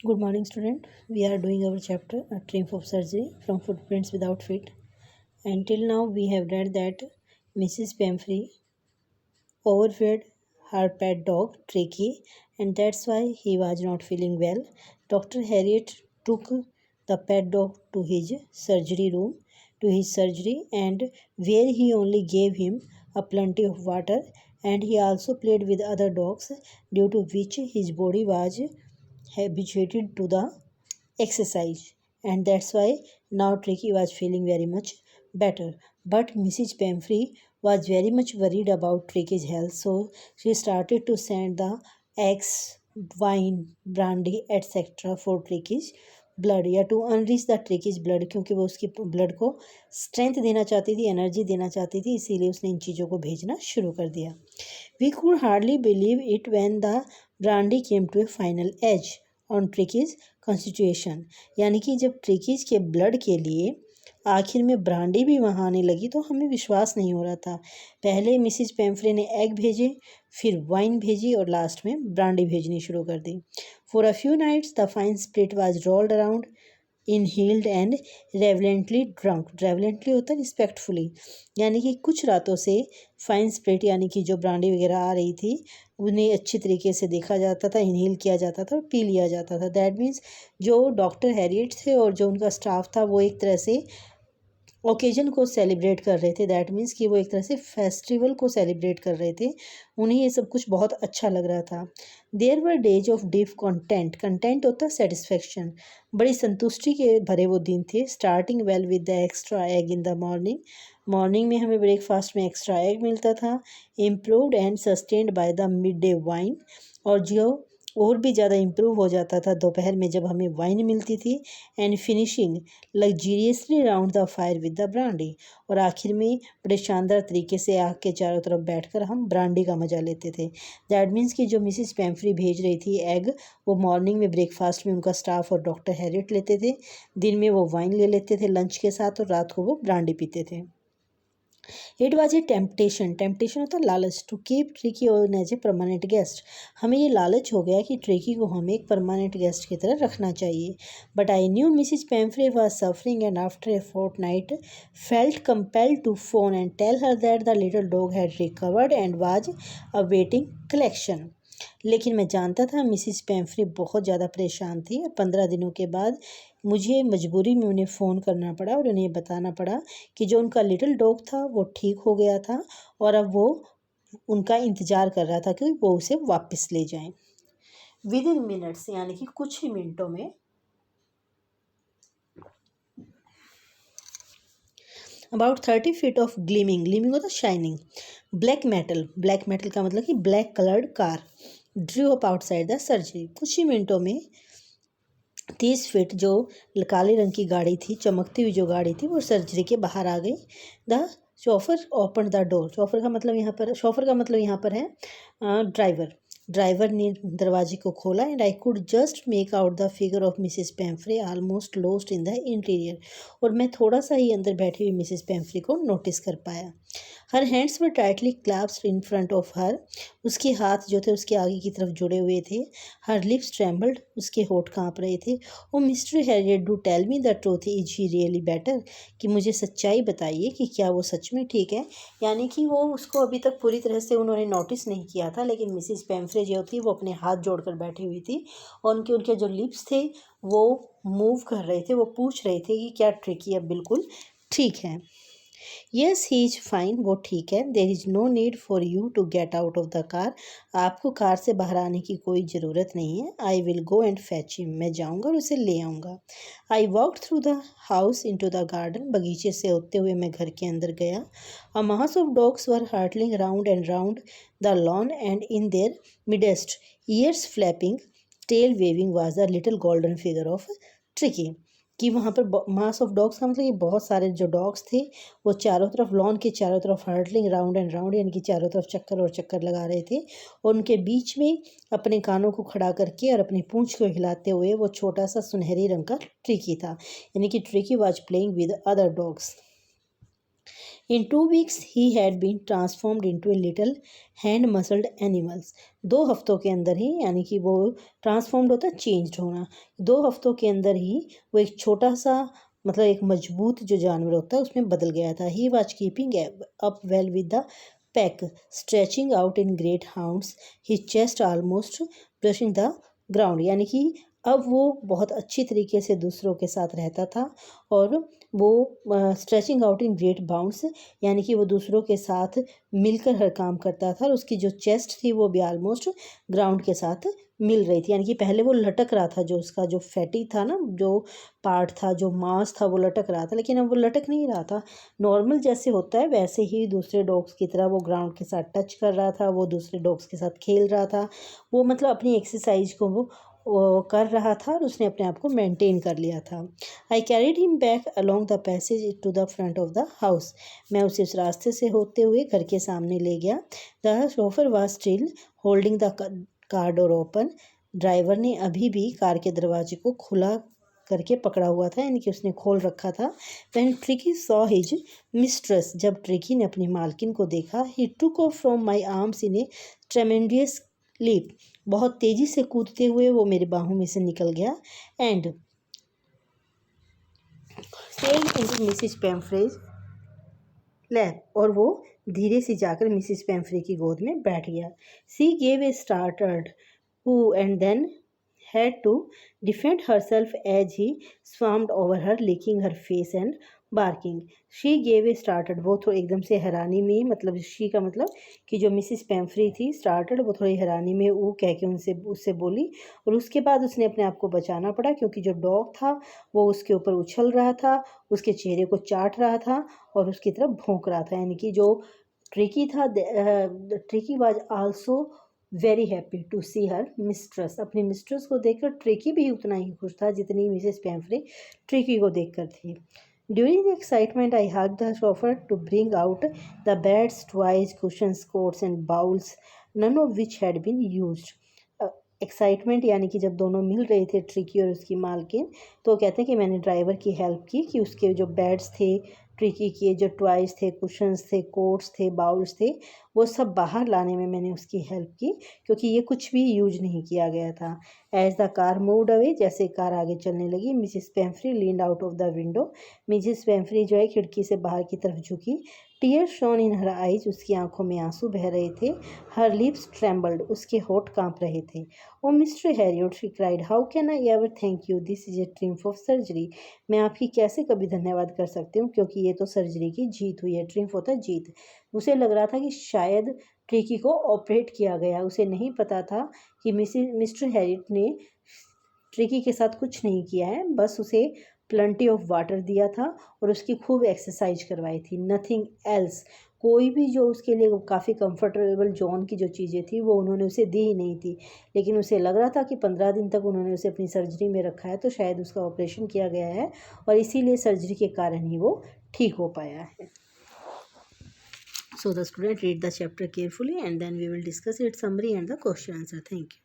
Good morning, student. We are doing our chapter A Triumph of Surgery from Footprints Without Feet. Until now, we have read that Mrs. Pamphry overfed her pet dog, Tricky, and that's why he was not feeling well. Dr. Harriet took the pet dog to his surgery room, to his surgery, and where he only gave him a plenty of water, and he also played with other dogs, due to which his body was habituated to the exercise, and that's why now Tricky was feeling very much better. But Mrs. Pamphry was very much worried about Tricky's health, so she started to send the eggs, wine, brandy, etc. for Tricky's blood या to enrich the Tricky's blood, क्योंकि वो उसकी blood को strength देना चाहती थी, energy देना चाहती थी, इसीलिए उसने इन चीज़ों को भेजना शुरू कर दिया. We could hardly believe it when the brandy came to a final edge on Tricky's constitution. यानी कि जब ट्रिकीज के ब्लड के लिए आखिर में ब्रांडी भी वहाँ आने लगी तो हमें विश्वास नहीं हो रहा था. पहले मिसिज पेम्फ्रे ने एग भेजे, फिर वाइन भेजी और लास्ट में ब्रांडी भेजनी शुरू कर दी. For a few nights the fine spirit was rolled around inhaled and reverently drunk. Reverently होता है रिस्पेक्टफुली, यानी कि कुछ रातों से फाइन स्प्रिट यानी कि जो ब्रांडी वगैरह आ रही थी उन्हें अच्छी तरीके से देखा जाता था, इनहेल किया जाता था और पी लिया जाता था. दैट मीन्स जो डॉक्टर हैरियट थे और जो उनका स्टाफ था वो एक तरह से ओकेजन को सेलिब्रेट कर रहे थे. दैट मीन्स कि वो एक तरह से फेस्टिवल को सेलिब्रेट कर रहे थे. उन्हें ये सब कुछ बहुत अच्छा लग रहा था. There were days of deep content. Content होता है सेटिस्फेक्शन, बड़ी संतुष्टि के भरे वो दिन थे. Starting well with the extra egg in the morning. Morning में हमें ब्रेकफास्ट में एक्स्ट्रा एग मिलता था. Improved and sustained by the mid day wine. और जो और भी ज़्यादा इम्प्रूव हो जाता था दोपहर में जब हमें वाइन मिलती थी. And finishing luxuriously round the fire with the brandy. और आखिर में बड़े शानदार तरीके से आग के चारों तरफ बैठकर हम ब्रांडी का मज़ा लेते थे. दैट मीन्स कि जो मिसिस पेम्फ्री भेज रही थी एग, वो मॉर्निंग में ब्रेकफास्ट में उनका स्टाफ और डॉक्टर हैरियट लेते थे. दिन में वो वाइन ले लेते थे लंच के साथ और रात को वो ब्रांडी पीते थे. It was a temptation. Temptation होता है लालच. To keep Tricky on edge a permanent guest. हमें ये लालच हो गया कि ट्रिकी को हमें एक परमानेंट गेस्ट की तरह रखना चाहिए. But I knew Mrs Pumphrey was suffering and after a fortnight felt compelled to phone and tell her that the little dog had recovered and was awaiting collection. लेकिन मैं जानता था मिसिस पेम्फ्रे बहुत ज़्यादा परेशान थी और 15 दिनों के बाद मुझे मजबूरी में उन्हें फ़ोन करना पड़ा और उन्हें बताना पड़ा कि जो उनका लिटिल डॉग था वो ठीक हो गया था और अब वो उनका इंतज़ार कर रहा था कि वो उसे वापस ले जाएं. विद इन मिनट्स, यानी कि कुछ ही मिनटों में, about 30 feet of gleaming. Gleaming होता shining black metal. Black metal का मतलब कि black coloured car drew up outside the surgery. कुछ ही मिनटों में 30 फीट जो काले रंग की गाड़ी थी, चमकती हुई जो गाड़ी थी, वो सर्जरी के बाहर आ गई. The chauffeur open the door. Chauffeur का मतलब यहाँ पर है ड्राइवर. ड्राइवर ने दरवाजे को खोला and I could just make out the figure of Mrs Pumphrey almost lost in the interior. और मैं थोड़ा सा ही अंदर बैठी हुई मिसिस पेम्फ्रे को नोटिस कर पाया. Her hands were tightly clasped in front of her. उसके हाथ जो थे उसके आगे की तरफ जुड़े हुए थे. Her lips trembled. उसके होठ काँप रहे थे. Oh Mr Herriot, do tell me the truth, is he really better. कि मुझे सच्चाई बताइए कि क्या वो सच में ठीक है. यानी कि वो उसको अभी तक पूरी तरह से उन्होंने नोटिस नहीं किया था, लेकिन मिसिस पेम्फ्रे जो थी वो अपने हाथ जोड़कर बैठी हुई थी और उनके जो लिप्स थे वो मूव कर रहे थे. वो पूछ रहे थे कि क्या ट्रिकी अब बिल्कुल ठीक है. Yes he is fine. वो ठीक है. There is no need for you to get out of the car. आपको कार से बाहर आने की कोई ज़रूरत नहीं है. I will go and fetch him. मैं जाऊँगा और उसे ले आऊँगा. I walked through the house into the garden. बगीचे से होते हुए मैं घर के अंदर गया. A mass of dogs were hurtling round and round the lawn and in their midst ears flapping tail waving was the little golden figure of Tricky. कि वहाँ पर मास ऑफ डॉग्स का मतलब ये बहुत सारे जो डॉग्स थे वो चारों तरफ लॉन के चारों तरफ हर्टलिंग राउंड एंड राउंड, यानी कि चारों तरफ चक्कर और चक्कर लगा रहे थे. और उनके बीच में अपने कानों को खड़ा करके और अपनी पूंछ को हिलाते हुए वो छोटा सा सुनहरी रंग का ट्रिकी था. यानी कि tricky was playing with other dogs. In 2 weeks he had been transformed into a little hand muscled animals. 2 हफ्तों के अंदर ही, यानी कि वो ट्रांसफॉर्म्ड होता है चेंज्ड होना, 2 हफ्तों के अंदर ही वो एक छोटा सा मतलब एक मजबूत जो जानवर होता है उसमें बदल गया था. He was keeping up well with the pack, stretching out in great hounds, his chest almost brushing the ground. यानी कि अब वो बहुत अच्छी तरीके से दूसरों के साथ रहता था और वो stretching out in great bounds, यानी कि वो दूसरों के साथ मिलकर हर काम करता था और उसकी जो चेस्ट थी वो भी ऑलमोस्ट ग्राउंड के साथ मिल रही थी. यानी कि पहले वो लटक रहा था, जो उसका जो फैटी था ना, जो पार्ट था, जो मांस था, वो लटक रहा था, लेकिन अब वो लटक नहीं रहा था. नॉर्मल जैसे होता है वैसे ही दूसरे डॉग्स की तरह वो ग्राउंड के साथ टच कर रहा था, वो दूसरे डॉग्स के साथ खेल रहा था, वो मतलब अपनी एक्सरसाइज को वो कर रहा था और उसने अपने आप को मेंटेन कर लिया था. I carried him back along the passage to the front of the house. मैं उसे उस रास्ते से होते हुए घर के सामने ले गया. The chauffeur was still holding the car door open. Driver ने अभी भी कार के दरवाजे को खुला करके पकड़ा हुआ था, यानी कि उसने खोल रखा था. When Tricky saw his mistress, जब ट्रिकी ने अपनी मालकिन को देखा, he took off from my arms in a tremendous leap. बहुत तेजी से कूदते हुए वो मेरी बाहों में से निकल गया. And sailed into Mrs Pumphrey's lap, और वो धीरे से जाकर मिसिस पेम्फ्रे की गोद में बैठ गया. She gave a startled who and then had to defend herself as he swarmed over her, licking her face and barking. She gave a started, वो थोड़ी एकदम से हैरानी में, मतलब शी का मतलब कि जो मिसिस पेम्फ्री थी, स्टार्टेड, वो थोड़ी हैरानी में वो कह के उससे बोली, और उसके बाद उसने अपने आप को बचाना पड़ा क्योंकि जो डॉग था वो उसके ऊपर उछल रहा था, उसके चेहरे को चाट रहा था और उसकी तरफ भौंक रहा था. यानी कि जो ट्रिकी था, Tricky was also very happy to see her mistress. अपनी मिस्ट्रेस को देखकर ट्रिकी भी उतना ही खुश था जितनी मिसेस पेम्फ्रे ट्रिकी को देखकर थी. During the excitement I hug the chauffeur to bring out the beds, toys, cushions, coats and bowls, none of which had been used. Excitement यानी कि जब दोनों मिल रहे थे, ट्रिकी और उसकी मालकिन, तो कहते हैं कि मैंने ड्राइवर की हेल्प की कि उसके जो बेड्स थे, ट्रिकी के जो टॉयज थे, कुशंस थे, कोट्स थे, बाउल्स थे, वो सब बाहर लाने में मैंने उसकी हेल्प की क्योंकि ये कुछ भी यूज नहीं किया गया था. As the car moved away, जैसे कार आगे चलने लगी, Mrs Pumphrey leaned out of the window. Mrs Pumphrey जो है खिड़की से बाहर की तरफ झुकी. Tears shone in her eyes, उसकी आंखों में आंसू बह रहे थे. हर लिप्स ट्रेम्बल्ड, उसके होठ कांप रहे थे. Oh Mr Herriot, she cried, how can I ever thank you, this is a triumph of surgery. मैं आपकी कैसे कभी धन्यवाद कर सकती हूँ क्योंकि ये तो सर्जरी की जीत हुई है. ट्रिम्फ होता है जीत. उसे लग रहा था कि शायद ट्रिकी को ऑपरेट किया गया. उसे नहीं पता था कि मिस्टर हैरियट ने ट्रिकी के साथ कुछ नहीं किया है, बस उसे प्लेंटी ऑफ वाटर दिया था और उसकी खूब एक्सरसाइज करवाई थी. Nothing else. कोई भी जो उसके लिए काफ़ी कंफर्टेबल जोन की जो चीज़ें थी वो उन्होंने उसे दी ही नहीं थी. लेकिन उसे लग रहा था कि 15 दिन तक उन्होंने उसे अपनी सर्जरी में रखा है, तो शायद उसका ऑपरेशन किया गया है और इसीलिए सर्जरी के कारण ही वो ठीक हो पाया है. So the student read the chapter carefully and then we will discuss its summary and the question answer. Thank you.